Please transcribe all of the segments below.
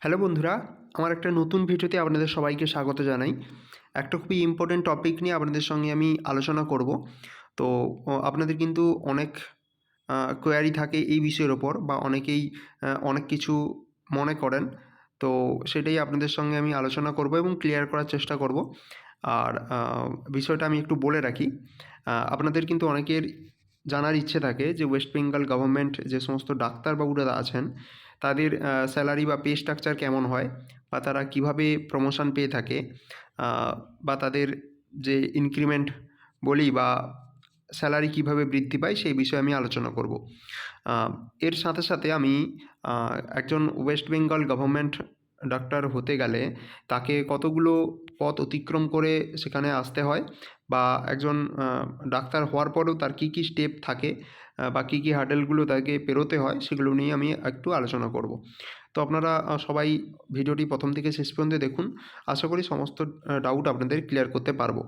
Hello বন্ধুরা, আমার একটা নতুন ভিডিওতে আপনাদের সবাইকে স্বাগত জানাই। একটা খুবই ইম্পোর্টেন্ট টপিক নিয়ে আপনাদের সঙ্গে আমি আলোচনা করব। তো আপনাদের কিন্তু অনেক কোয়েরি থাকে এই বিষয়ের ওপর বা অনেকেই অনেক কিছু মনে করেন। তো সেটাই আপনাদের সঙ্গে আমি আলোচনা করব এবং ক্লিয়ার করার চেষ্টা করব। আর বিষয়টা আমি একটু বলে রাখি। আপনাদের কিন্তু অনেকের জানার ইচ্ছে থাকে যে ওয়েস্ট বেঙ্গল গভর্নমেন্ট যে সমস্ত ডাক্তারবাবুরা আছেন তাদের স্যালারি বা পে স্ট্রাকচার কেমন হয় বা তারা কীভাবে প্রমোশন পেয়ে থাকে, বা তাদের যে ইনক্রিমেন্ট বলি বা স্যালারি কীভাবে বৃদ্ধি পায় সেই বিষয়ে আমি আলোচনা করব। এর সাথে সাথে আমি একজন ওয়েস্ট বেঙ্গল গভর্নমেন্ট ডাক্তার হতে গেলে তাকে কতগুলো পথ অতিক্রম করে সেখানে আসতে হয়, বা একজন ডাক্তার হওয়ার পরেও তার কী কী স্টেপ থাকে, বা কী কী হার্ডেলগুলো তাকে পেরোতে হয় সেগুলো নিয়ে আমি একটু আলোচনা করব। তো আপনারা সবাই ভিডিওটি প্রথম থেকে শেষ পর্যন্ত দেখুন। আশা করি সমস্ত ডাউট আপনাদের ক্লিয়ার করতে পারবো।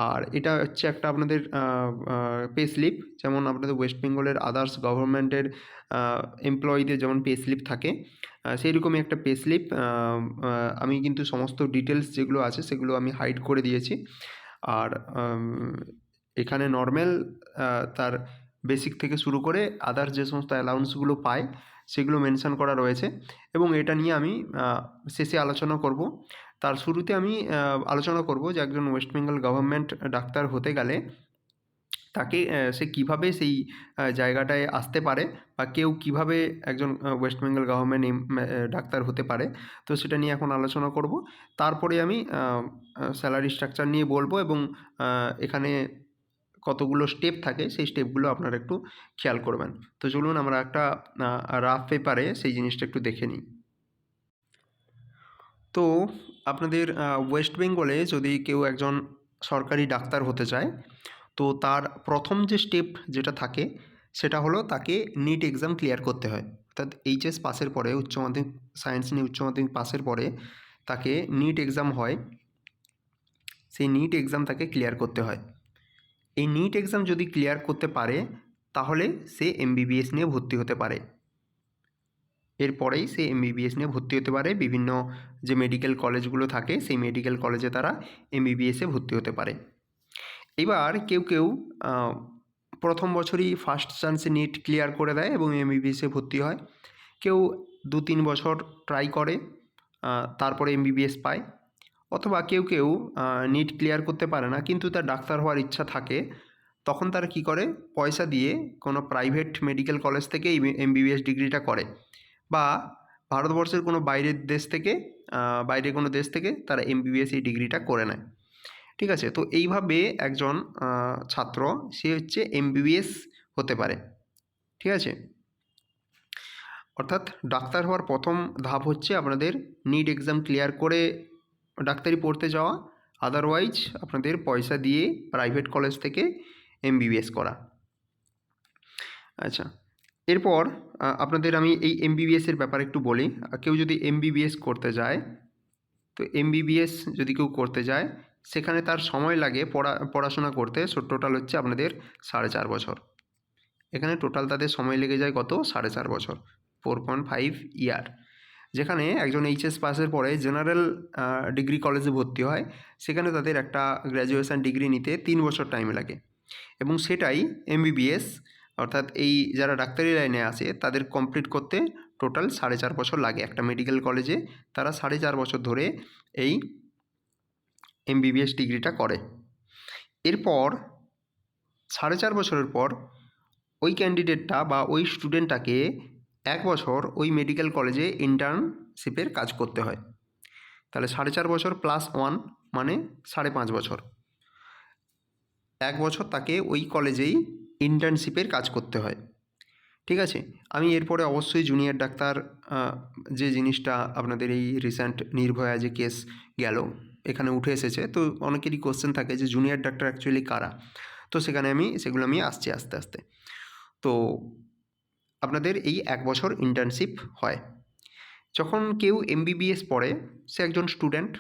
আর এটা হচ্ছে একটা আপনাদের পে স্লিপ, যেমন আপনাদের ওয়েস্ট বেঙ্গলের আদার্স গভর্নমেন্টের এমপ্লয়িদের যেমন পে স্লিপ থাকে, সেইরকমই একটা পে স্লিপ। আমি কিন্তু সমস্ত ডিটেলস যেগুলো আছে সেগুলো আমি হাইড করে দিয়েছি। আর এখানে নর্মাল তার বেসিক থেকে শুরু করে আদার্স যে সমস্ত অ্যালাউন্সগুলো পায় সেগুলো মেনশন করা রয়েছে, এবং এটা নিয়ে আমি শেষে আলোচনা করব। তার শুরুতে আমি আলোচনা করব যে একজন ওয়েস্ট বেঙ্গল গভর্নমেন্ট ডাক্তার হতে গেলে তাকে সে কীভাবে সেই জায়গাটায় আসতে পারে, বা কেউ কীভাবে একজন ওয়েস্ট বেঙ্গল গভর্নমেন্ট ডাক্তার হতে পারে। তো সেটা নিয়ে এখন আলোচনা করব। তারপরে আমি স্যালারি স্ট্রাকচার নিয়ে বলবো, এবং এখানে কতগুলো স্টেপ থাকে সেই স্টেপগুলো আপনারা একটু খেয়াল করবেন। তো চলুন আমরা একটা রাফ পেপারে সেই জিনিসটা একটু দেখে নিই। তো আপনাদের ওয়েস্ট বেঙ্গলে যদি কেউ একজন সরকারি ডাক্তার হতে চায়, তো তার প্রথম যে স্টেপ যেটা থাকে সেটা হলো তাকে নিট এক্সাম ক্লিয়ার করতে হয়। অর্থাৎ এইচএস পাসের পরে, উচ্চ মাধ্যমিক সায়েন্স নিয়ে উচ্চ মাধ্যমিক পাসের পরে তাকে নিট এক্সাম হয়। সেই নিট এক্সাম তাকে ক্লিয়ার করতে হয়। এই নিট এক্সাম যদি ক্লিয়ার করতে পারে তাহলে সে এমবিবিএস নিয়ে ভর্তি হতে পারে। এরপরেই সে এমবিবিএস নিয়ে ভর্তি হতে পারে। বিভিন্ন যে মেডিকেল কলেজগুলো থাকে সেই মেডিকেল কলেজে তারা এমবিবিএসে ভর্তি হতে পারে। এবার কেউ কেউ প্রথম বছরই ফার্স্ট চান্সে নিট ক্লিয়ার করে দেয় এবং এমবিবিএসে ভর্তি হয়। কেউ 2-3 বছর ট্রাই করে, তারপরে এমবিবিএস পায়। অথবা কেউ কেউ নিট ক্লিয়ার করতে পারে না কিন্তু তার ডাক্তার হওয়ার ইচ্ছা থাকে, তখন তারা কী করে, পয়সা দিয়ে কোনো প্রাইভেট মেডিকেল কলেজ থেকে এই এমবিবিএস ডিগ্রিটা করে, বা ভারতবর্ষের কোনো বাইরের দেশ থেকে, বাইরে কোনো দেশ থেকে তারা এমবিবিএস এই ডিগ্রিটা করে নেয়। ঠিক আছে? তো এইভাবে একজন ছাত্র সে হচ্ছে এমবিবিএস হতে পারে। ঠিক আছে? অর্থাৎ ডাক্তার হওয়ার প্রথম ধাপ হচ্ছে আপনাদের নিট এক্সাম ক্লিয়ার করে ডাক্তারি পড়তে যাওয়া, আদারওয়াইজ আপনাদের পয়সা দিয়ে প্রাইভেট কলেজ থেকে এমবিবিএস করা। আচ্ছা, এরপর আপনাদের আমি এই এমবিবিএসের ব্যাপারে একটু বলি। কেউ যদি এমবিবিএস করতে যায়, তো এমবিবিএস যদি কেউ করতে যায় সেখানে তার সময় লাগে পড়াশোনা করতে টোটাল হচ্ছে আপনাদের 4.5 বছর। এখানে টোটাল তাদের সময় লেগে যায় কত? 4.5 বছর, 4.5 ইয়ার। যেখানে একজন এইচএস পাসের পরে জেনারেল ডিগ্রি কলেজে ভর্তি হয়, সেখানে তাদের একটা গ্র্যাজুয়েশন ডিগ্রি নিতে 3 বছর টাইম লাগে, এবং সেটাই এমবিবিএস অর্থাৎ এই যারা ডাক্তারি লাইনে আসে তাদের কমপ্লিট করতে টোটাল 4.5 বছর লাগে। একটা মেডিকেল কলেজে তারা 4.5 বছর ধরে এই এমবিবিএস ডিগ্রিটা করে। এরপর 4.5 বছরের পর ওই ক্যান্ডিডেটটা বা ওই স্টুডেন্টটাকে 1 বছর ওই মেডিকেল কলেজে ইন্টার্নশিপের কাজ করতে হয়। তাহলে 4.5 বছর প্লাস 1 মানে 5.5 বছর। 1 বছর তাকে ওই কলেজেই ইন্টার্নশিপের কাজ করতে হয়। ঠিক আছে? আমি এরপরে অবশ্যই জুনিয়র ডাক্তার, যে জিনিসটা আপনাদের এই রিসেন্ট নির্ভয়া যে কেস গেল এখানে উঠে এসেছে, তো অনেকেরই কোশ্চেন থাকে যে জুনিয়র ডাক্তার অ্যাকচুয়ালি কারা? তো সেগুলো আমি আসছি আস্তে আস্তে। তো আপনাদের এই 1 বছর ইন্টার্নশিপ হয়। যখন কেউ এমবিবিএস পড়ে, সে একজন স্টুডেন্ট,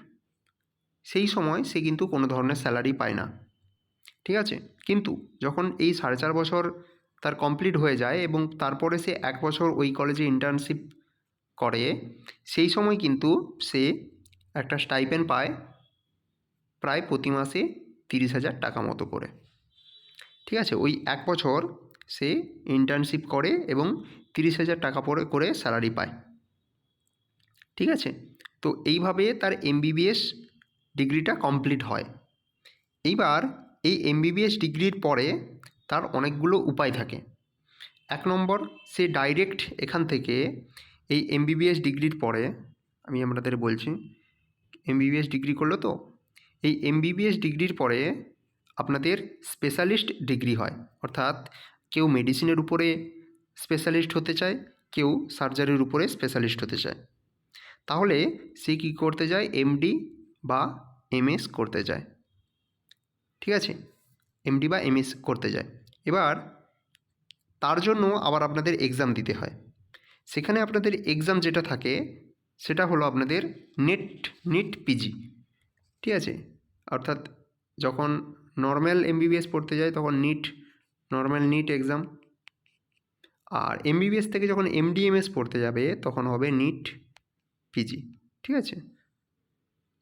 সেই সময় সে কিন্তু কোনো ধরনের স্যালারি পায় না। ঠিক আছে? কিন্তু যখন এই 4.5 বছর তার কমপ্লিট হয়ে যায় এবং তারপরে সে 1 বছর ওই কলেজে ইন্টার্নশিপ করে সেই সময় কিন্তু সে একটা স্টাইপেন্ড পায় প্রায় প্রতি মাসে 30,000 টাকা মতো করে। ঠিক আছে, ওই 1 বছর সে ইন্টার্নশিপ করে এবং 30,000 টাকা করে স্যালারি পায়। ঠিক আছে, তো এইভাবে তার এমবিবিএস ডিগ্রিটা কমপ্লিট হয়। এইবার এই এমবিবিএস ডিগ্রির পরে তার অনেকগুলো উপায় থাকে। 1 নম্বর, সে ডাইরেক্ট এখান থেকে এই এমবিবিএস ডিগ্রির পরে, আমি আপনাদের বলছি, এমবিবিএস ডিগ্রি করলো তো, এই এমবিবিএস ডিগ্রির পরে আপনাদের স্পেশালিস্ট ডিগ্রি হয়। অর্থাৎ কেউ মেডিসিনের উপরে স্পেশালিস্ট হতে চায়, কেউ সার্জারির উপরে স্পেশালিস্ট হতে চায়। তাহলে সে কী করতে যায়, এমডি বা এমএস করতে যায়। ঠিক আছে, এমডি বা এমএস করতে যায়। এবার তার জন্য আবার আপনাদের এক্সাম দিতে হয়। সেখানে আপনাদের এক্সাম যেটা থাকে সেটা হলো আপনাদের নিট পিজি। ঠিক আছে, অর্থাৎ যখন নর্মাল এমবিবিএস পড়তে যায় তখন নর্মাল নিট এক্সাম, আর এমবিবিএস থেকে যখন এমডিএমএস পড়তে যাবে তখন হবে নিট পিজি। ঠিক আছে,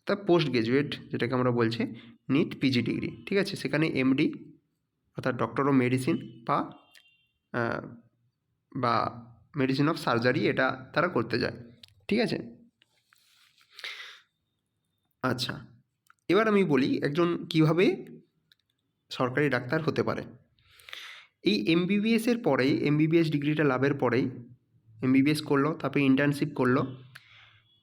তা পোস্ট গ্র্যাজুয়েট যেটাকে আমরা বলছি নিট পিজি ডিগ্রি। ঠিক আছে, সেখানে এমডি অর্থাৎ ডক্টর অফ মেডিসিন বা মেডিসিন অফ সার্জারি এটা তারা করতে যায়। ঠিক আছে, আচ্ছা, এবার আমি বলি একজন কিভাবে সরকারি ডাক্তার হতে পারে। এই এমবিবিএসের পরেই, এমবিবিএস ডিগ্রিটা লাভের পরেই এমবিবিএস করলো, তারপরে ইন্টার্নশিপ করলো,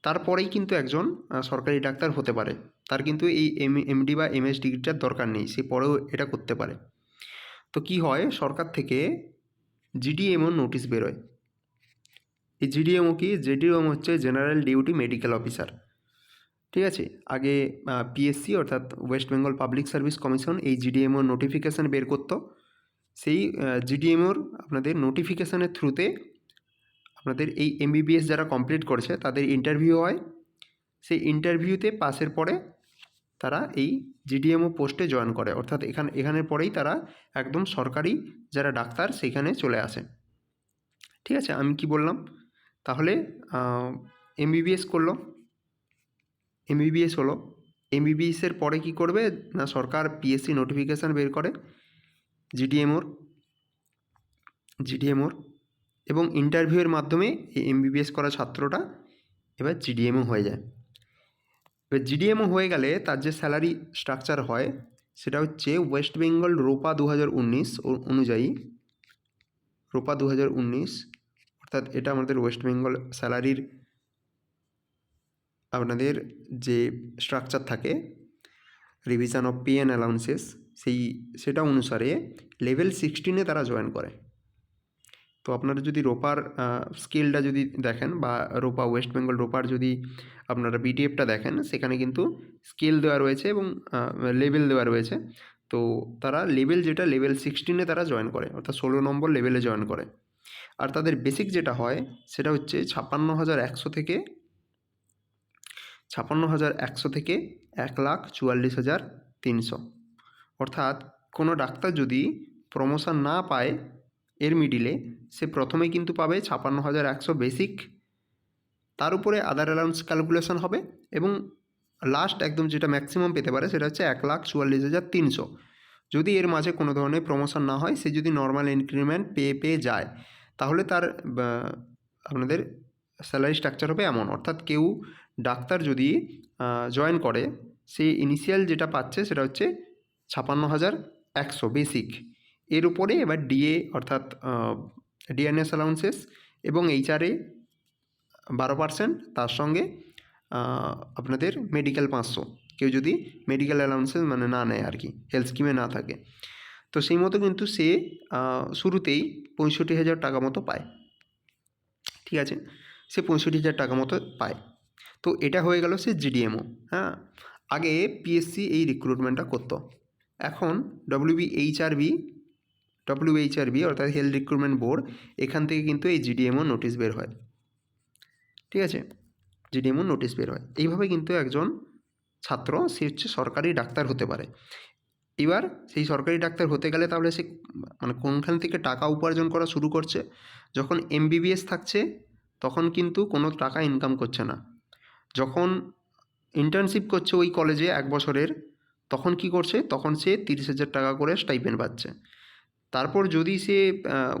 তারপরেই কিন্তু একজন সরকারি ডাক্তার হতে পারে। তার কিন্তু এই এমডি বা এমএস ডিগ্রিটার দরকার নেই, সে পরেও এটা করতে পারে। তো কি হয়, সরকার থেকে জিডিএমও নোটিশ বেরোয়। এই জিডিএমও কি, জিডিএম হচ্ছে জেনারেল ডিউটি মেডিকেল অফিসার। ঠিক আছে, আগে পিএসসি অর্থাৎ West Bengal public service commission এই জিডিএমও নোটিফিকেশান বের করতো। সেই জিডিএমওর আপনাদের নোটিফিকেশানের থ্রুতে আপনাদের এই এমবিবিএস যারা কমপ্লিট করেছে তাদের ইন্টারভিউ হয়। সেই ইন্টারভিউতে পাসের পরে তারা এই জিডিএমও পোস্টে জয়েন করে, অর্থাৎ এখানের পরেই তারা একদম সরকারি যারা ডাক্তার সেখানে চলে আসে। ঠিক আছে, আমি কি বললাম, তাহলে এমবিবিএস করলো, এমবিবিএস হলো, এমবিবিএসের পরে কি করবে না, সরকার পিএসসি নোটিফিকেশান বের করে জিডিএমওর এবং ইন্টারভিউয়ের মাধ্যমে এই এমবিবিএস করা ছাত্রটা এবার জিডিএমও হয়ে যায়। এবার জিডিএমও হয়ে গেলে তার যে স্যালারি স্ট্রাকচার হয় সেটা হচ্ছে ওয়েস্ট বেঙ্গল রোপা 2019 অনুযায়ী, রোপা 2019, অর্থাৎ এটা আমাদের ওয়েস্ট বেঙ্গল স্যালারির আপনাদের যে স্ট্রাকচার থাকে, revision of pay and allowances, সেটা অনুসারে লেভেল 16-এ তারা জয়েন করে। তো আপনারা যদি রোপার স্কেলটা যদি দেখেন বা রোপা ওয়েস্ট বেঙ্গল রোপার যদি আপনারা পিডিএফটা দেখেন, সেখানে কিন্তু স্কেল দেওয়া রয়েছে এবং লেভেল দেওয়া রয়েছে। তো তারা লেভেল 16-এ তারা জয়েন করে, অর্থাৎ 16 নম্বর লেভেলে জয়েন করে। আর তাদের বেসিক যেটা হয় সেটা হচ্ছে 56,100 থেকে 1,44,300। অর্থাৎ কোনো ডাক্তার যদি প্রমোশন না পায় এর মিডিলে, সে প্রথমেই কিন্তু পাবে 56,100 বেসিক, তার উপরে আদার অ্যালাউন্স ক্যালকুলেশন হবে এবং লাস্ট একদম যেটা ম্যাক্সিমাম পেতে পারে সেটা হচ্ছে 1,44,300। যদি এর মাঝে কোনো ধরনের প্রমোশন না হয়, সে যদি নর্মাল ইনক্রিমেন্ট পেয়ে যায়, তাহলে তার আপনাদের স্যালারি স্ট্রাকচার হবে এমন। অর্থাৎ কেউ ডাক্তার যদি জয়েন করে, সে ইনিশিয়াল যেটা পাচ্ছে সেটা হচ্ছে 56,100 বেসিক। এর উপরে এবার ডিএ অর্থাৎ ডিএনএস অ্যালাউন্সেস এবং এইচআরএ 12%, তার সঙ্গে আপনাদের মেডিকেল 500, কেউ যদি মেডিকেল অ্যালাউন্সেস মানে না নেয় আর কি, হেলথ স্কিমে না থাকে। তো সেই মতো কিন্তু সে শুরুতেই 65,000 টাকা মতো পায়। ঠিক আছে, সে 65,000 টাকা মতো পায়। তো এটা হয়ে গেল সে জিডিএমও। হ্যাঁ, আগে পিএসসি এই রিক্রুটমেন্টটা করতো, এখন ডব্লিউএইচআরবি অর্থাৎ হেলথ রিক্রুটমেন্ট বোর্ড, এখান থেকে কিন্তু এই জিডিএমও নোটিশ বের হয়। ঠিক আছে, জিডিএমও নোটিশ বের হয়। এইভাবে কিন্তু একজন ছাত্র সে হচ্ছে সরকারি ডাক্তার হতে পারে। এবার সেই সরকারি ডাক্তার হতে গেলে তাহলে সে মানে কোনখান থেকে টাকা উপার্জন করা শুরু করছে, যখন এমবিবিএস থাকছে তখন কিন্তু কোনো টাকা ইনকাম করছে না। যখন ইন্টার্নশিপ করছে ওই কলেজে 1 বছরের, তখন কি করছে, তখন সে 30,000 টাকা করে স্টাইপেন্ড পাচ্ছে। তারপর যদি সে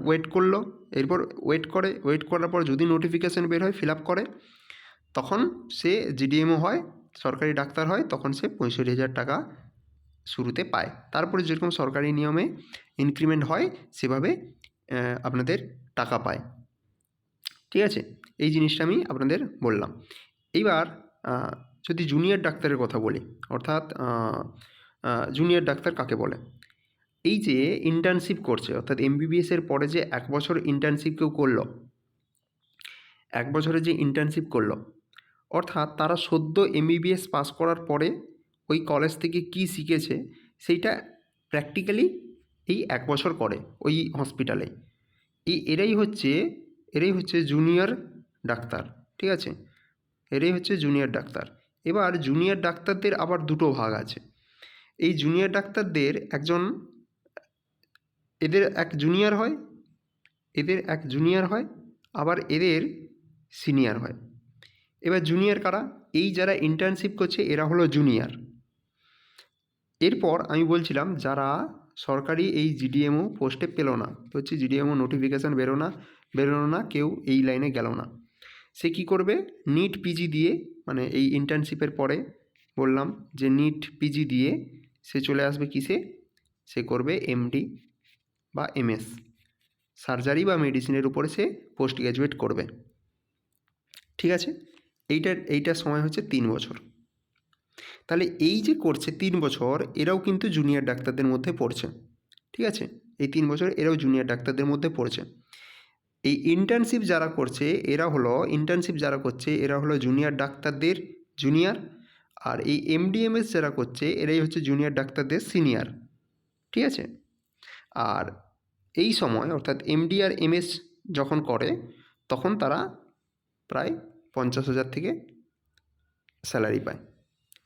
ওয়েট করলো, এরপর ওয়েট করার পর যদি নোটিফিকেশান বের হয়, ফিল আপ করে, তখন সে জিডিএমও হয়, সরকারি ডাক্তার হয়, তখন সে 65,000 টাকা শুরুতে পায়। তারপরে যেরকম সরকারি নিয়মে ইনক্রিমেন্ট হয়, সেভাবে আপনাদের টাকা পায়। ঠিক আছে, এই জিনিসটা আমি আপনাদের বললাম। এইবার যদি জুনিয়র ডাক্তারের কথা বলি, অর্থাৎ জুনিয়র ডাক্তার কাকে বলে? এই যে ইন্টার্নশিপ করছে, অর্থাৎ এমবিবিএসের পরে যে 1 বছর ইন্টার্নশিপ কেউ করলো, 1 বছরে যে ইন্টার্নশিপ করলো, অর্থাৎ তারা সদ্য এমবিবিএস পাস করার পরে ওই কলেজ থেকে কী শিখেছে সেইটা প্র্যাকটিক্যালি এই 1 বছর করে ওই হসপিটালে। এরাই হচ্ছে জুনিয়র ডাক্তার। ঠিক আছে, এরাই হচ্ছে জুনিয়র ডাক্তার। এবার জুনিয়র ডাক্তারদের আবার দুটো ভাগ আছে। এই জুনিয়র ডাক্তারদের এদের এক জুনিয়র হয়, আবার এদের সিনিয়র হয়। এবার জুনিয়র কারা? এই যারা ইন্টার্নশিপ করছে এরা হলো জুনিয়র। এরপর আমি বলছিলাম যারা সরকারি এই জিডিএমও পোস্টে পেল না, তো হচ্ছে জিডিএমও নোটিফিকেশান বেরোলো না, কেউ এই লাইনে গেল না, সে কী করবে? নিট পিজি দিয়ে, মানে এই ইন্টার্নশিপের পরে বললাম যে নিট পিজি দিয়ে সে চলে আসবে কিসে? সে করবে এমডি বা এমএস, সার্জারি বা মেডিসিনের উপরে সে পোস্ট গ্র্যাজুয়েট করবে। ঠিক আছে, এইটার সময় হচ্ছে 3 বছর। তাহলে এই যে করছে 3 বছর, এরাও কিন্তু জুনিয়র ডাক্তারদের মধ্যে পড়ছে। ঠিক আছে, এই 3 বছর এরাও জুনিয়র ডাক্তারদের মধ্যে পড়ছে। এই ইন্টার্নশিপ যারা করছে এরা হলো জুনিয়র ডাক্তারদের জুনিয়র, আর এই এমডিএমএস যারা করছে এরাই হচ্ছে জুনিয়র ডাক্তারদের সিনিয়র। ঠিক আছে, আর এই সময় অর্থাৎ এমডি আর এমএস যখন করে, তখন তারা প্রায় 50,000 থেকে স্যালারি পায়।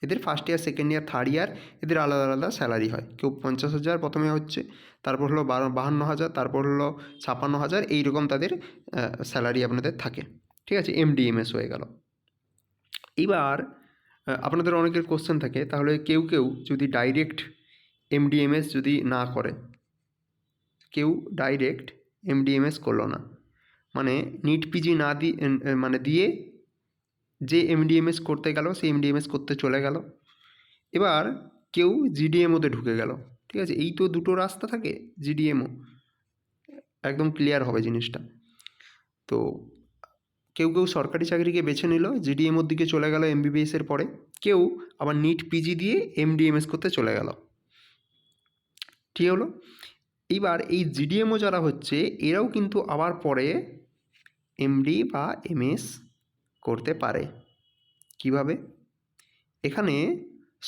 এদের first year, second year, third year এদের আলাদা আলাদা স্যালারি হয়। কেউ 50,000 প্রথমে হচ্ছে, তারপর হলো 52,000, তারপর হলো 56,000, এইরকম তাদের স্যালারি আপনাদের থাকে। ঠিক আছে, এমডিএমএস হয়ে গেল। এইবার আপনাদের অনেকের কোশ্চেন থাকে, তাহলে কেউ যদি ডাইরেক্ট এমডিএমএস যদি না করে, কেউ ডাইরেক্ট এমডিএমএস করলো না, মানে নিট পিজি না দিয়ে যে এমডিএমএস করতে গেল, সে এমডিএমএস করতে চলে গেল। এবার কেউ জিডিএমওতে ঢুকে গেল। ঠিক আছে, এই তো দুটো রাস্তা থাকে, জিডিএমও একদম ক্লিয়ার হবে জিনিসটা। তো কেউ সরকারি চাকরিকে বেছে নিল, জিডিএমওর দিকে চলে গেল এমবিবিএসের পরে, কেউ আবার নিট পিজি দিয়ে এমডিএমএস করতে চলে গেল। ঠিক হলো। এইবার এই জিডিএমও যারা হচ্ছে এরাও কিন্তু আবার পরে এমডি বা এমএস করতে পারে। কিভাবে? এখানে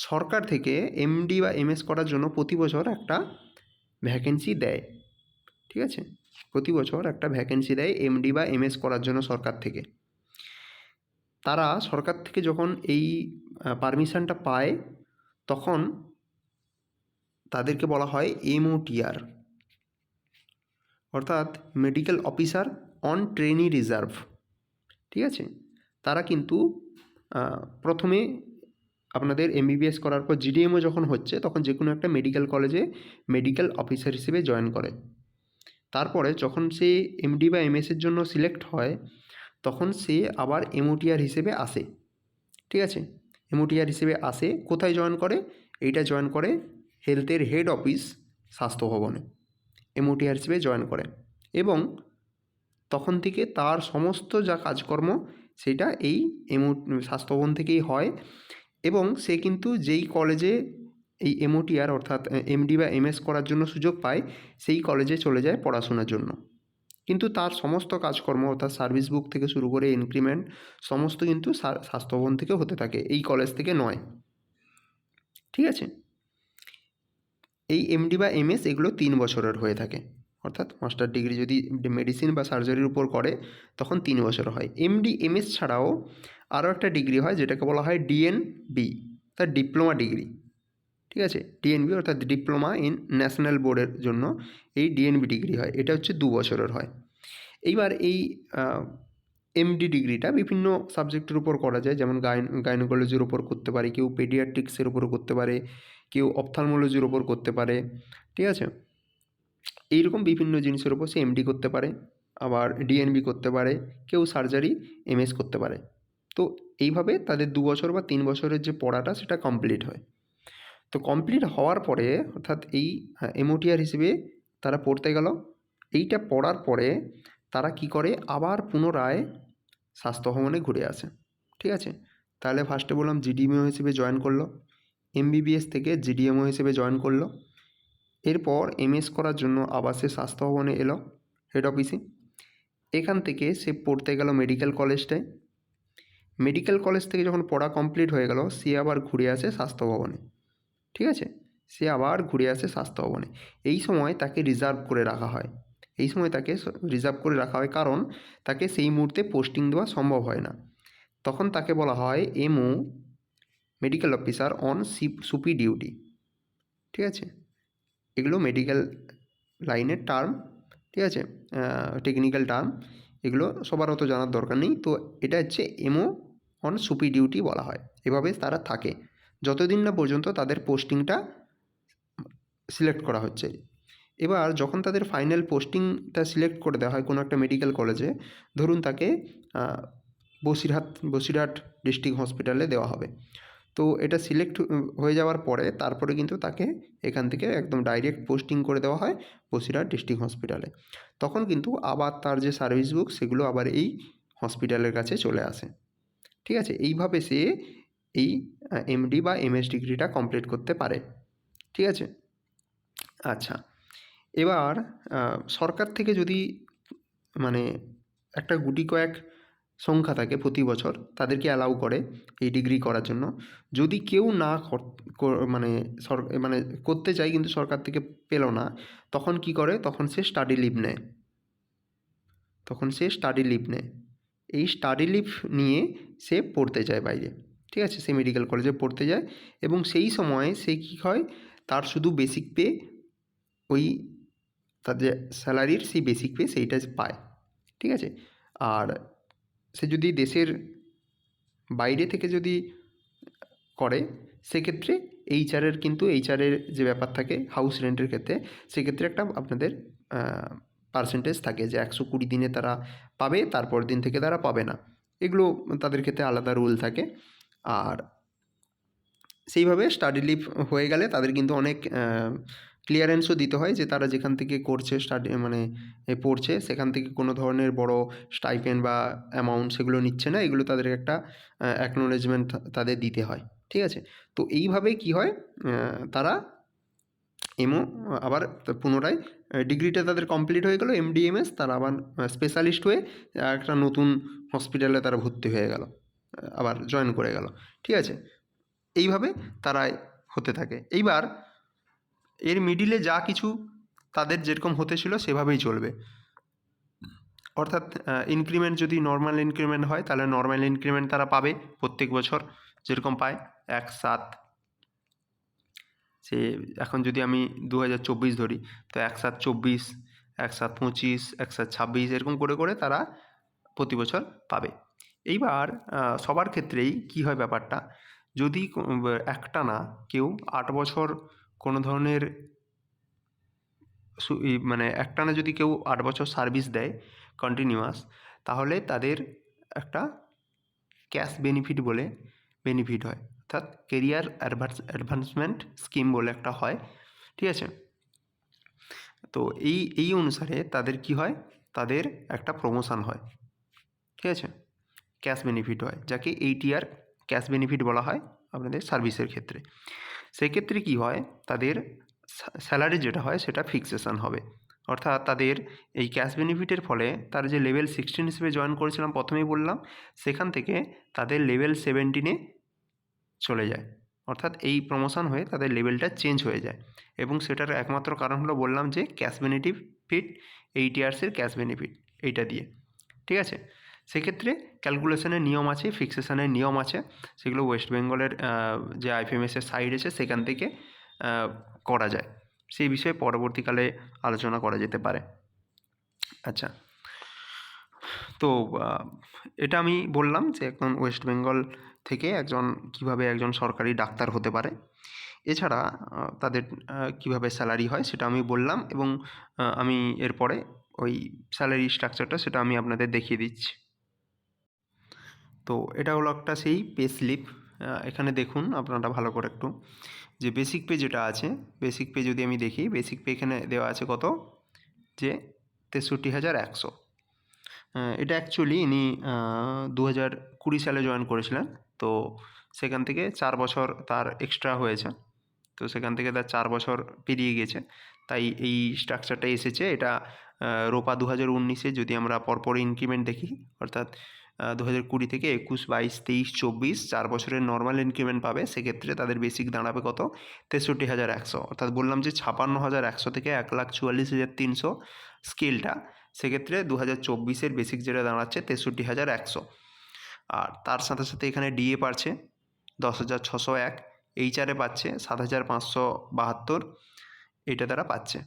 সরকার থেকে এমডি বা এমএস করার জন্য প্রতি বছর একটা ভ্যাকেন্সি দেয়। ঠিক আছে, প্রতি বছর একটা ভ্যাকেন্সি দেয় এমডি বা এমএস করার জন্য সরকার থেকে। তারা সরকার থেকে যখন এই পারমিশনটা পায়, তখন তাদেরকে বলা হয় এমওটিআর, অর্থাৎ medical officer on trainee reserve. ঠিক আছে, তারা কিন্তু প্রথমে আপনাদের এমবিবিএস করার পর জিডিএমও যখন হচ্ছে, তখন যে কোনো একটা মেডিকেল কলেজে মেডিকেল অফিসার হিসেবে জয়েন করে। তারপরে যখন সে এমডি বা এমএসের জন্য সিলেক্ট হয়, তখন সে আবার এমওটিআর হিসেবে আসে। ঠিক আছে, এমওটিআর হিসেবে আসে, কোথায় জয়েন করে? এইটা জয়েন করে হেলথের হেড অফিস, স্বাস্থ্য ভবনে এমওটিআর হিসেবে জয়েন করে, এবং তখন থেকে তার সমস্ত যা কাজকর্ম সেটা এই স্বাস্থ্য ভবন থেকেই হয়। এবং সে কিন্তু যেই কলেজে এই এমওটিআর অর্থাৎ এমডি বা এমএস করার জন্য সুযোগ পায়, সেই কলেজে চলে যায় পড়াশোনার জন্য। কিন্তু তার সমস্ত কাজকর্ম অর্থাৎ সার্ভিস বুক থেকে শুরু করে ইনক্রিমেন্ট সমস্ত কিন্তু স্বাস্থ্যভবন থেকে হতে থাকে, এই কলেজ থেকে নয়। ঠিক আছে, এই এমডি বা এমএস এগুলো 3 বছরের হয়ে থাকে, অর্থাৎ মাস্টার ডিগ্রি যদি মেডিসিন বা সার্জারির উপর করে তখন 3 বছর হয়। এমডি এমএস ছাড়াও আরও একটা ডিগ্রি হয় যেটাকে বলা হয় ডিএনবি, তার ডিপ্লোমা ডিগ্রি। ঠিক আছে, ডিএনবি অর্থাৎ ডিপ্লোমা ইন ন্যাশনাল বোর্ডের জন্য এই ডিএনবি ডিগ্রি হয়, এটা হচ্ছে 2 বছরের হয়। এইবার এই এমডি ডিগ্রিটা বিভিন্ন সাবজেক্টের উপর করা যায়, যেমন গাইনোকোলজির ওপর করতে পারে, কেউ পেডিয়াট্রিক্সের ওপরও করতে পারে, কেউ অপথ্যালমোলজির ওপর করতে পারে, ঠিক আছে? এইরকম বিভিন্ন জিনিসের ওপর সে এমডি করতে পারে, আবার ডিএনবি করতে পারে, কেউ সার্জারি এমএস করতে পারে। তো এইভাবে তাদের 2 বছর বা 3 বছরের যে পড়াটা সেটা কমপ্লিট হয়। তো কমপ্লিট হওয়ার পরে অর্থাৎ এই এমওটিআর হিসেবে তারা পড়তে গেল। এইটা পড়ার পরে তারা কী করে, আবার পুনরায় স্বাস্থ্য ভবনে ঘুরে আসে, ঠিক আছে? তাহলে ফার্স্টে বললাম জিডিএমও হিসেবে জয়েন করলো, এমবিবিএস থেকে জিডিএমও হিসেবে জয়েন করলো, এরপর এমএস করার জন্য আবার সে স্বাস্থ্য ভবনে এলো, হেড অফিসে। এখান থেকে সে পড়তে গেল মেডিকেল কলেজটায়। মেডিকেল কলেজ থেকে যখন পড়া কমপ্লিট হয়ে গেল, সে আবার ঘুরে আসে স্বাস্থ্য ভবনে, ঠিক আছে? সে আবার ঘুরে আসে স্বাস্থ্য ভবনে। এই সময় তাকে রিজার্ভ করে রাখা হয়। এই সময় তাকে রিজার্ভ করে রাখা হয়, কারণ তাকে সেই মুহূর্তে পোস্টিং দেওয়া সম্ভব হয় না। তখন তাকে বলা হয় এমও, মেডিকেল অফিসার অন সুপি ডিউটি, ঠিক আছে? এগুলো মেডিকেল লাইনের টার্ম, ঠিক আছে? টেকনিক্যাল টার্ম, এগুলো সবার অত জানার দরকার নেই। তো এটা হচ্ছে এমও অন সুপি ডিউটি বলা হয়। এভাবে তারা থাকে যতদিন না পর্যন্ত তাদের পোস্টিংটা সিলেক্ট করা হচ্ছে। এবার যখন তাদের ফাইনাল পোস্টিংটা সিলেক্ট করে দেওয়া হয় কোনো একটা মেডিকেল কলেজে, ধরুন তাকে বসিরহাট ডিস্ট্রিক্ট হসপিটালে দেওয়া হবে। তো এটা সিলেক্ট হয়ে যাওয়ার পরে তারপরে কিন্তু তাকে এখান থেকে একদম ডাইরেক্ট পোস্টিং করে দেওয়া হয় বসিরহাট ডিস্ট্রিক্ট হসপিটালে। তখন কিন্তু আবার তার যে সার্ভিস বুক সেগুলো আবার এই হসপিটালের কাছে চলে আসে, ঠিক আছে? এইভাবে সে এই এমডি বা এমএস ডিগ্রিটা কমপ্লিট করতে পারে, ঠিক আছে? আচ্ছা, এবার সরকার থেকে যদি মানে একটা গুটি কয়েক সংখ্যা থাকে প্রতি বছর, তাদেরকে অ্যালাউ করে এই ডিগ্রি করার জন্য। যদি কেউ না মানে করতে চায় কিন্তু সরকার থেকে পেল না, তখন কি করে, তখন সে স্টাডি লিভ নেয়। এই স্টাডি লিভ নিয়ে সে পড়তে যায় বাইরে, ঠিক আছে? সে মেডিকেল কলেজে পড়তে যায় এবং সেই সময় সে কী হয়, তার শুধু বেসিক পে, ওই তার যে স্যালারির সেই বেসিক পে সেইটা পায়, ঠিক আছে? আর সে যদি দেশের বাইরে থেকে যদি করে, সেক্ষেত্রে এইচআরের যে ব্যাপার থাকে হাউস রেন্টের ক্ষেত্রে, সেক্ষেত্রে একটা আপনাদের পার্সেন্টেজ থাকে যে 120 দিনে তারা পাবে, তারপর দিন থেকে তারা পাবে না। এগুলো তাদের ক্ষেত্রে আলাদা রুল থাকে। আর সেইভাবে স্টাডি লিভ হয়ে গেলে তাদের কিন্তু অনেক ক্লিয়ারেন্সও দিতে হয় যে তারা যেখান থেকে করছে পড়ছে, সেখান থেকে কোনো ধরনের বড় স্টাইপেন্ড বা অ্যামাউন্ট সেগুলো নিচ্ছে না। এগুলো তাদের একটা অ্যাকনোলেজমেন্ট তাদের দিতে হয়, ঠিক আছে? তো এইভাবে কী হয়, তারা এমও আবার পুনরায় ডিগ্রিটা তাদের কমপ্লিট হয়ে গেল এমডিএমএস, তারা আবার স্পেশালিস্ট হয়ে একটা নতুন হসপিটালে তারা ভর্তি হয়ে গেল, আবার জয়েন করে গেল, ঠিক আছে? এইভাবে তারা হতে থাকে। এইবার এর মিডিলে যা কিছু তাদের যেরকম হতে ছিল সেভাবেই চলবে। অর্থাৎ ইনক্রিমেন্ট যদি নর্মাল ইনক্রিমেন্ট হয়, তাহলে নর্মাল ইনক্রিমেন্ট তারা পাবে প্রত্যেক বছর যেরকম পায় 1/7। সে এখন যদি আমি 2024 ধরি, তো 1/7/24, 1/7/25, 1/7/26 এরকম করে করে তারা প্রতি বছর পাবে। এইবার সবার ক্ষেত্রেই কী হয় ব্যাপারটা, যদি একটানা কেউ 8 বছর কোনো ধরনের একটানা যদি কেউ 8 বছর সার্ভিস দেয় কন্টিনিউয়াস, তাহলে তাদের একটা ক্যাশ বেনিফিট বলে বেনিফিট হয়, অর্থাৎ কেরিয়ার অ্যাডভান্সমেন্ট স্কিম বলে একটা হয়, ঠিক আছে? তো এই অনুসারে তাদের কী হয়, তাদের একটা প্রমোশন হয়, ঠিক আছে? ক্যাশ বেনিফিট হয়, যাকে এইটিআর ক্যাশ বেনিফিট বলা হয় আপনাদের সার্ভিসের ক্ষেত্রে। সেক্ষেত্রে কী হয়, তাদের স্যালারি যেটা হয় সেটা ফিক্সেশন হবে। অর্থাৎ তাদের এই ক্যাশ বেনিফিটের ফলে তার যে লেভেল 16 হিসেবে জয়েন করেছিলাম প্রথমেই বললাম, সেখান থেকে তাদের লেভেল 17-এ চলে যায়। অর্থাৎ এই প্রমোশন হয়ে তাদের লেভেলটা চেঞ্জ হয়ে যায় এবং সেটার একমাত্র কারণ হলো বললাম যে ক্যাশ বেনিফিট, 8 ইয়ার্সের ক্যাশ বেনিফিট এইটা দিয়ে, ঠিক আছে? সেক্ষেত্রে ক্যালকুলেশনের নিয়ম আছে, ফিক্সেশনের নিয়ম আছে, সেগুলো ওয়েস্ট বেঙ্গলের যে আইপিএমএসের সাইট আছে সেখান থেকে করা যায়। সেই বিষয়ে পরবর্তীকালে আলোচনা করা যেতে পারে। আচ্ছা, তো এটা আমি বললাম যে এখন ওয়েস্ট বেঙ্গল থেকে কীভাবে একজন সরকারি ডাক্তার হতে পারে। এছাড়া তাদের কীভাবে স্যালারি হয় সেটা আমি বললাম, এবং আমি এরপরে ওই স্যালারি স্ট্রাকচারটা সেটা আমি আপনাদের দেখিয়ে দিচ্ছি। তো এটা হলো একটা সেই পে স্লিপ। এখানে দেখুন আপনারা ভালো করে একটু, যে বেসিক পে যেটা আছে, বেসিক পে যদি আমি দেখি, বেসিক পে এখানে দেওয়া আছে কত, যে 63,100। এটা অ্যাকচুয়ালি ইনি 2020 সালে জয়েন করেছিলেন। তো সেখান থেকে 4 বছর তার এক্সট্রা হয়েছে। তো সেখান থেকে তার 4 বছর পেরিয়ে গেছে, তাই এই স্ট্রাকচারটা এসেছে। এটা রোপা 2019-এ যদি আমরা পরপর ইনক্রিমেন্ট দেখি, অর্থাৎ 2020 থেকে 21, 22, 23, 24 4 বছরের নর্মাল ইনক্রিমেন্ট পাবে। সেক্ষেত্রে তাদের বেসিক দাঁড়াবে কত, 63,100। অর্থাৎ বললাম যে 56,100 থেকে 1,44,300 স্কেলটা, সেক্ষেত্রে 2024-এর বেসিক যেটা দাঁড়াচ্ছে 63,100। আর তার সাথে সাথে এখানে ডিএ পাচ্ছে 10,601, এইচআরে পাচ্ছে 7,572, এইটা তারা পাচ্ছে।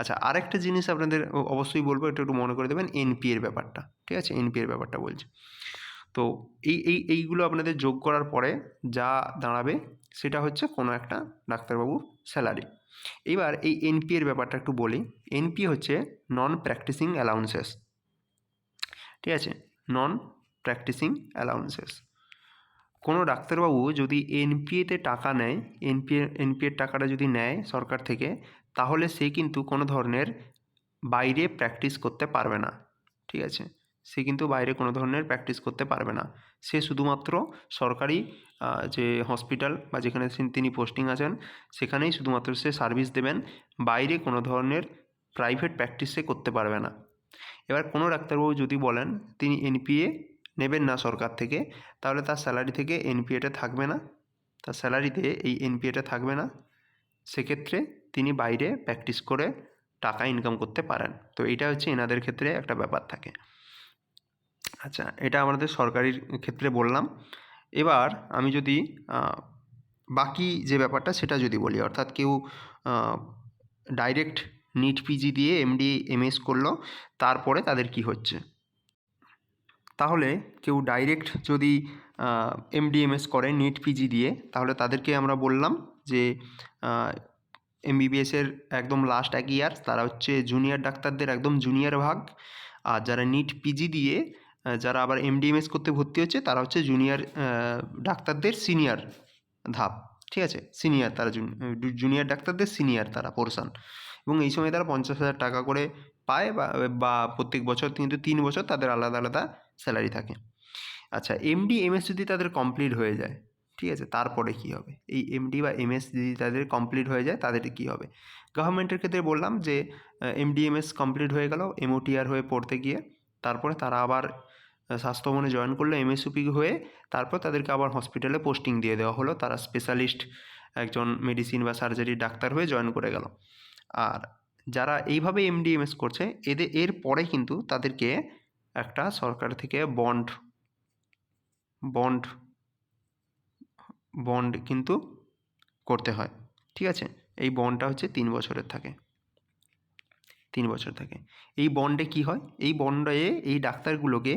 আচ্ছা, আরেকটা জিনিস আপনাদের অবশ্যই বলবো, এটা একটু মনে করে দেবেন, এনপি এর ব্যাপারটা, ঠিক আছে? এনপি এর ব্যাপারটা বলছি। তো এইগুলো আপনাদের যোগ করার পরে যা দাঁড়াবে সেটা হচ্ছে কোনো একটা ডাক্তারবাবুর স্যালারি। এবার এই এনপি এর ব্যাপারটা একটু বলি। এনপি হচ্ছে নন প্র্যাকটিসিং অ্যালাউন্সেস, ঠিক আছে? নন প্র্যাকটিসিং অ্যালাউন্সেস। কোনো ডাক্তারবাবু যদি এনপিএতে টাকা নেয়, এনপিএর টাকাটা যদি নেয় সরকার থেকে, তাহলে সে কিন্তু কোনো ধরনের বাইরে প্র্যাকটিস করতে পারবে না, ঠিক আছে? সে কিন্তু বাইরে কোনো ধরনের প্র্যাকটিস করতে পারবে না। সে শুধুমাত্র সরকারি যে হসপিটাল বা যেখানে তিনি পোস্টিং আছেন সেখানেই শুধুমাত্র সে সার্ভিস দেবেন। বাইরে কোনো ধরনের প্রাইভেট প্র্যাকটিস সে করতে পারবে না। এবার কোনো ডাক্তারবাবু যদি বলেন তিনি এনপিএ নেবেন না সরকার থেকে, তাহলে তার স্যালারি থেকে এনপিএটা থাকবে না, তার স্যালারিতে এই এনপিএটা থাকবে না। সেক্ষেত্রে তিনি বাইরে প্র্যাকটিস করে টাকা ইনকাম করতে পারেন। তো এইটা হচ্ছে এনাদের ক্ষেত্রে একটা ব্যাপার থাকে। আচ্ছা, এটা আমাদের সরকারির ক্ষেত্রে বললাম। এবার আমি যদি বাকি যে ব্যাপারটা সেটা যদি বলি, অর্থাৎ কেউ ডাইরেক্ট নিট পিজি দিয়ে এমডি এমএস করলো, তারপরে তাদের কি হচ্ছে। তাহলে কেউ ডাইরেক্ট যদি এমডিএমএস করে নিট পিজি দিয়ে, তাহলে তাদেরকে আমরা বললাম যে এমবিবিএসের একদম লাস্ট 1 ইয়ার তারা হচ্ছে জুনিয়র ডাক্তারদের একদম জুনিয়র ভাগ। আর যারা নিট পিজি দিয়ে যারা আবার এমডিএমএস করতে ভর্তি হচ্ছে, তারা হচ্ছে জুনিয়র ডাক্তারদের সিনিয়র ধাপ, ঠিক আছে? সিনিয়র, তারা জুনিয়র ডাক্তারদের সিনিয়র তারা পোরশন, এবং এই সময় তারা 50,000 টাকা করে পায়, বা প্রত্যেক বছর কিন্তু 3 বছর তাদের আলাদা আলাদা স্যালারি থাকে। আচ্ছা, এমডি এমএস যদি তাদের কমপ্লিট হয়ে যায়, ঠিক আছে, তারপরে কী হবে? এই এমডি বা এমএস যদি তাদের কমপ্লিট হয়ে যায়, তাদের কী হবে? গভর্নমেন্টের ক্ষেত্রে বললাম যে এমডি এমএস কমপ্লিট হয়ে গেল এমওটিআর হয়ে পড়তে গিয়ে, তারপরে তারা আবার স্বাস্থ্যভবনে জয়েন করলো এমএসইউপি হয়ে, তারপর তাদেরকে আবার হসপিটালে পোস্টিং দিয়ে দেওয়া হলো, তারা স্পেশালিস্ট একজন মেডিসিন বা সার্জারির ডাক্তার হয়ে জয়েন করে গেল। আর যারা এইভাবে এমডিএমএস করছে, এর পরে কিন্তু তাদেরকে একটা সরকার থেকে বন্ড কিন্তু করতে হয়, ঠিক আছে? এই বন্ডটা হচ্ছে 3 বছরের থাকে, 3 বছর থাকে। এই বন্ডে কি হয়? এই বন্ডে এই ডাক্তারগুলোকে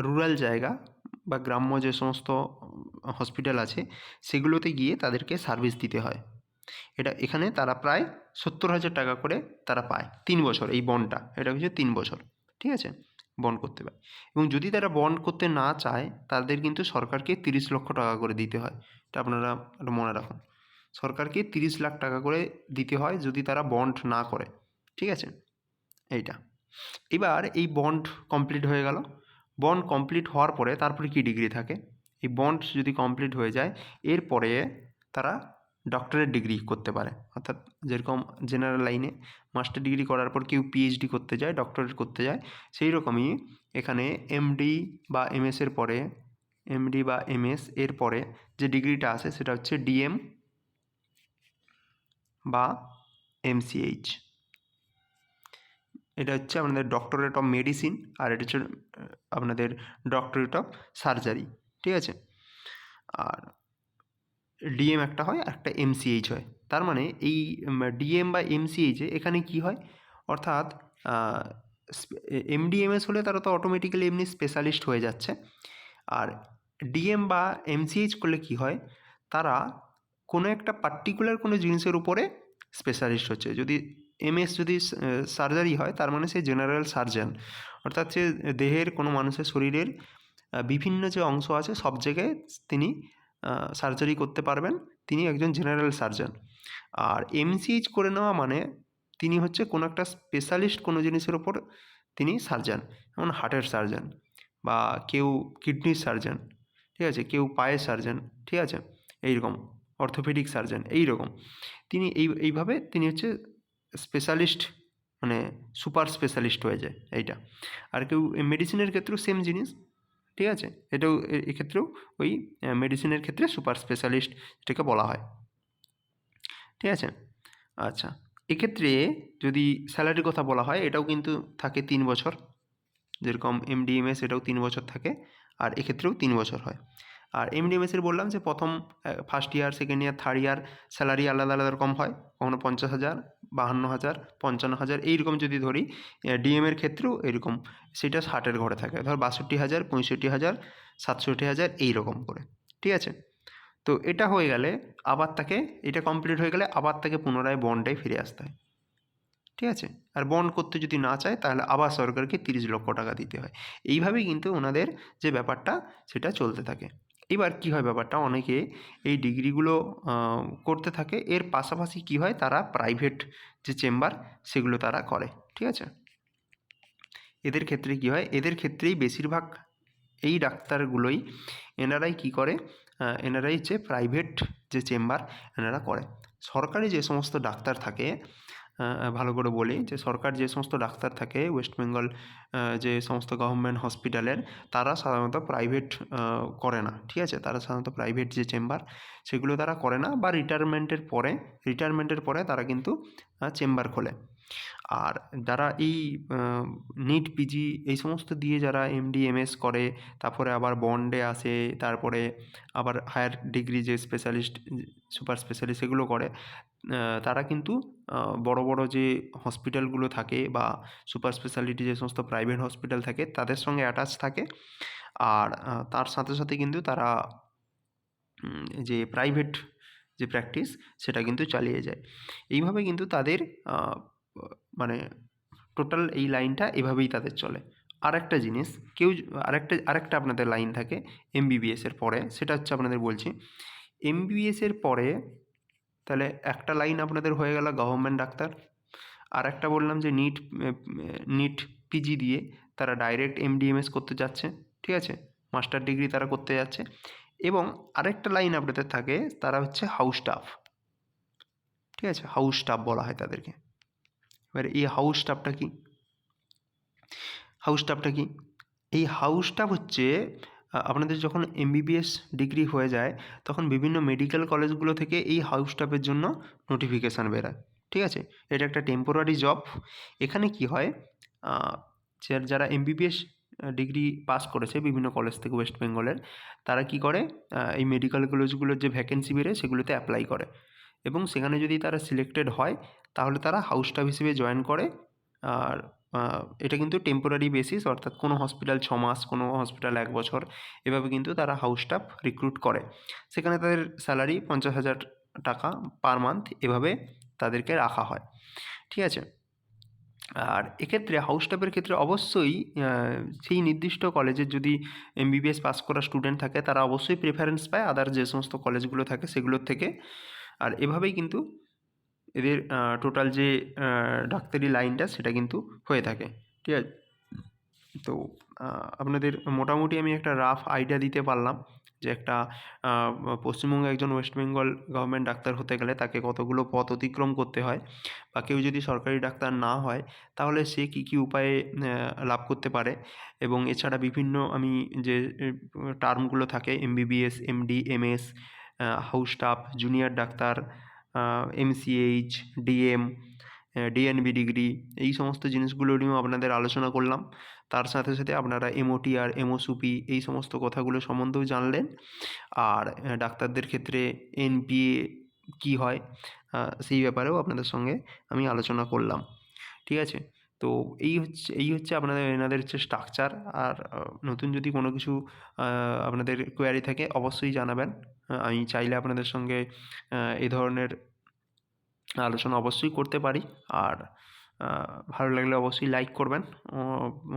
রুরাল জায়গা বা গ্রাম্য যে সমস্ত হসপিটাল আছে সেগুলোতে গিয়ে তাদেরকে সার্ভিস দিতে হয়। এখানে তারা প্রায় 70,000 টাকা করে তারা পায় 3 বছর, এই বন্ডটা, এটা হচ্ছে 3 বছর, ঠিক আছে? বন্ড করতে পারে। এবং যদি তারা বন্ড করতে না চায়, তাদের কিন্তু সরকারকে 30 লক্ষ টাকা করে দিতে হয়। এটা আপনারা একটু মনে রাখুন। সরকারকে 30 লাখ টাকা করে দিতে হয় যদি তারা বন্ড না করে, ঠিক আছে? এইটা। এবার এই বন্ড কমপ্লিট হয়ে গেল। বন্ড কমপ্লিট হওয়ার পরে তারপরে কি ডিগ্রি থাকে? এই বন্ড যদি কমপ্লিট হয়ে যায়, এরপরে তারা ডক্টরেট ডিগ্রি করতে পারে। অর্থাৎ যেরকম জেনারেল লাইনে মাস্টার ডিগ্রি করার পর কেউ পিএইচডি করতে যায়, ডক্টরেট করতে যায়, সেই রকমই এখানে এমডি বা এমএসের পরে, এমডি বা এমএস এর পরে যে ডিগ্রিটা আসে সেটা হচ্ছে ডিএম বা এমসিএইচ। এটা হচ্ছে আপনাদের ডক্টরেট অফ মেডিসিন, আর এটা হচ্ছে আপনাদের ডক্টরেট অফ সার্জারি, ঠিক আছে? আর ডিএম একটা হয়, একটা এমসিএইচ হয়। তার মানে এই ডিএম বা এমসিএইচে এখানে কি হয়? অর্থাৎ এমডিএমএস হলে তারা তো অটোমেটিক্যালি এমনি স্পেশালিস্ট হয়ে যাচ্ছে। আর ডিএম বা এমসিএইচ করলে কী হয়, তারা কোনো একটা পার্টিকুলার কোনো জিনিসের উপরে স্পেশালিস্ট হচ্ছে। যদি এমএস যদি সার্জারি হয়, তার মানে সে জেনারেল সার্জন, অর্থাৎ সে দেহের কোনো মানুষের শরীরের বিভিন্ন যে অংশ আছে সব জায়গায় তিনি সার্জারি করতে পারবেন, তিনি একজন জেনারেল সার্জন। আর এমসিএইচ করে নেওয়া মানে তিনি হচ্ছে কোনো একটা স্পেশালিস্ট কোনো জিনিসের ওপর তিনি সার্জন, যেমন হার্টের সার্জন, বা কেউ কিডনির সার্জন, ঠিক আছে, কেউ পায়ের সার্জন, ঠিক আছে, এইরকম অর্থোপেডিক সার্জন, এইরকম তিনি এইভাবে তিনি হচ্ছে স্পেশালিস্ট, মানে সুপার স্পেশালিস্ট হয়ে যায় এইটা। আর কেউ মেডিসিনের ক্ষেত্রেও সেম জিনিস, ঠিক আছে, এটাও এক্ষেত্রেও ওই মেডিসিনের ক্ষেত্রে সুপার স্পেশালিস্ট এটাকে বলা হয়, ঠিক আছে। আচ্ছা, এক্ষেত্রে যদি স্যালারির কথা বলা হয়, এটাও কিন্তু থাকে 3 বছর, যেরকম এমডিএমএস এটাও 3 বছর থাকে, আর এক্ষেত্রেও 3 বছর হয়। আর এমডিএমএসের বললাম যে প্রথম first year, second year, third year salary আলাদা আলাদা রকম হয়, কখনো 50,000, 52,000, 55,000 এইরকম যদি ধরি। ডিএমের ক্ষেত্রেও এরকম, সেটা 60-এর ঘরে থাকে, ধর 62,000, 65,000, 67,000 এইরকম করে, ঠিক আছে। তো এটা হয়ে গেলে আবার তাকে, এটা কমপ্লিট হয়ে গেলে আবার তাকে পুনরায় বন্ডে ফিরে আসতে হয়, ঠিক আছে। আর বন্ড করতে যদি না চায় তাহলে আবার সরকারকে 30 লক্ষ টাকা দিতে হয়। এইভাবেই কিন্তু ওনাদের যে ব্যাপারটা সেটা চলতে থাকে। এবার কী হয় ব্যাপারটা, অনেকে এই ডিগ্রিগুলো করতে থাকে, এর পাশাপাশি কী হয়, তারা প্রাইভেট যে চেম্বার সেগুলো তারা করে, ঠিক আছে। এদের ক্ষেত্রে কী হয়, এদের ক্ষেত্রেই বেশিরভাগ এই ডাক্তারগুলোই, এনারাই কী করে, এনারাই যে প্রাইভেট যে চেম্বার এনারা করে। সরকারি যে সমস্ত ডাক্তার থাকে, ভালো করে বলি যে সরকার যে সমস্ত ডাক্তার থাকে ওয়েস্ট বেঙ্গল, যে সমস্ত গভর্নমেন্ট হসপিটালের, তারা সাধারণত প্রাইভেট করে না, ঠিক আছে। তারা সাধারণত প্রাইভেট যে চেম্বার সেগুলো তারা করে না, বা রিটায়ারমেন্টের পরে তারা কিন্তু চেম্বার খোলে। আর যারা এই নিট পিজি এই সমস্ত দিয়ে যারা এমডি এমএস করে, তারপরে আবার বন্ডে আসে, তারপরে আবার হায়ার ডিগ্রি যে স্পেশালিস্ট, সুপার স্পেশালিস্ট এগুলো করে, তারা কিন্তু বড় বড় যে হসপিটালগুলো থাকে বা সুপার স্পেশালিটি যে সমস্ত প্রাইভেট হসপিটাল থাকে তাদের সঙ্গে অ্যাটাচ থাকে। আর তার সাথে সাথে কিন্তু তারা যে প্রাইভেট যে প্র্যাকটিস সেটা কিন্তু চালিয়ে যায়। এইভাবে কিন্তু তাদের মানে টোটাল এই লাইনটা এভাবেই তাদের চলে। আরেকটা জিনিস, কেউ আরেকটা আপনাদের লাইন থাকে এমবিবিএসের পরে, সেটা হচ্ছে আপনাদের বলছি। এমবিবিএসের পরে তাহলে একটা লাইন আপনাদের হয়ে গেল গভর্নমেন্ট ডাক্তার, আর একটা বললাম যে নিট পিজি দিয়ে তারা ডাইরেক্ট এমডিএমএস করতে যাচ্ছে, ঠিক আছে, মাস্টার ডিগ্রি তারা করতে যাচ্ছে। এবং আরেকটা লাইন আপনাদের থাকে, তারা হচ্ছে হাউস স্টাফ, ঠিক আছে, হাউস স্টাফ বলা হয় তাদেরকে। এবার এই হাউস স্টাফটা কি, এই হাউস স্টাফ হচ্ছে আপনাদের যখন এমবিবিএস ডিগ্রি হয়ে যায় তখন বিভিন্ন মেডিকেল কলেজগুলো থেকে এই হাউস স্টাফের জন্য নোটিফিকেশান বেরোয়, ঠিক আছে। এটা একটা টেম্পোরারি জব। এখানে কি হয়, যারা এমবিবিএস ডিগ্রি পাস করেছে বিভিন্ন কলেজ থেকে ওয়েস্ট বেঙ্গলের, তারা কি করে, এই মেডিকেল কলেজগুলোর যে ভ্যাকেন্সি বেরোয় সেগুলোতে অ্যাপ্লাই করে, এবং সেখানে যদি তারা সিলেক্টেড হয় তাহলে তারা হাউস স্টাফ হিসেবে জয়েন করে। আর এটা কিন্তু টেম্পোরারি বেসিস, অর্থাৎ কোনো হসপিটাল 6 মাস, কোনো হসপিটাল 1 বছর, এভাবে কিন্তু তারা হাউস স্টাফ রিক্রুট করে। সেখানে তাদের স্যালারি 50,000 টাকা পার মান্থ এভাবে তাদেরকে রাখা হয়, ঠিক আছে। আর এক্ষেত্রে হাউস স্টাফের ক্ষেত্রে অবশ্যই সেই নির্দিষ্ট কলেজের যদি এমবিবিএস পাস করা স্টুডেন্ট থাকে তারা অবশ্যই প্রেফারেন্স পায় আদার যে সমস্ত কলেজগুলো থাকে সেগুলোর থেকে। আর এভাবেই কিন্তু এদের টোটাল যে ডাক্তারি লাইনটা সেটা কিন্তু হয়ে থাকে, ঠিক আছে। তো আপনাদের মোটামুটি আমি একটা রাফ আইডিয়া দিতে পারলাম যে একটা পশ্চিমবঙ্গে একজন ওয়েস্ট বেঙ্গল গভর্নমেন্ট ডাক্তার হতে গেলে তাকে কতগুলো পথ অতিক্রম করতে হয়, বা কেউ যদি সরকারি ডাক্তার না হয় তাহলে সে কী কী উপায়ে লাভ করতে পারে। এবং এছাড়া বিভিন্ন আমি যে টার্মগুলো থাকে MBBS, MD, MS, house staff, junior doctor, MCh, DM, DNB degree, এই সমস্ত জিনিসগুলো নিয়েও আপনাদের আলোচনা করলাম। তার সাথে সাথে আপনারা এমওটি আর এমওসিপি এই সমস্ত কথাগুলো সম্বন্ধেও জানলেন। আর ডাক্তারদের ক্ষেত্রে এনপিএ কী হয় সেই ব্যাপারেও আপনাদের সঙ্গে আমি আলোচনা করলাম, ঠিক আছে। তো এই হচ্ছে আপনাদের এনাদের হচ্ছে স্ট্রাকচার। আর নতুন যদি কোনো কিছু আপনাদের কোয়েরি থাকে অবশ্যই জানাবেন। আমি চাইলে আপনাদের সঙ্গে এই ধরনের আলোচনা অবশ্যই করতে পারি। আর ভালো লাগলে অবশ্যই লাইক করবেন।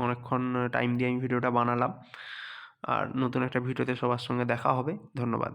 অনেকক্ষণ টাইম দিয়ে আমি ভিডিওটা বানালাম। আর নতুন একটা ভিডিওতে সবার সঙ্গে দেখা হবে। ধন্যবাদ।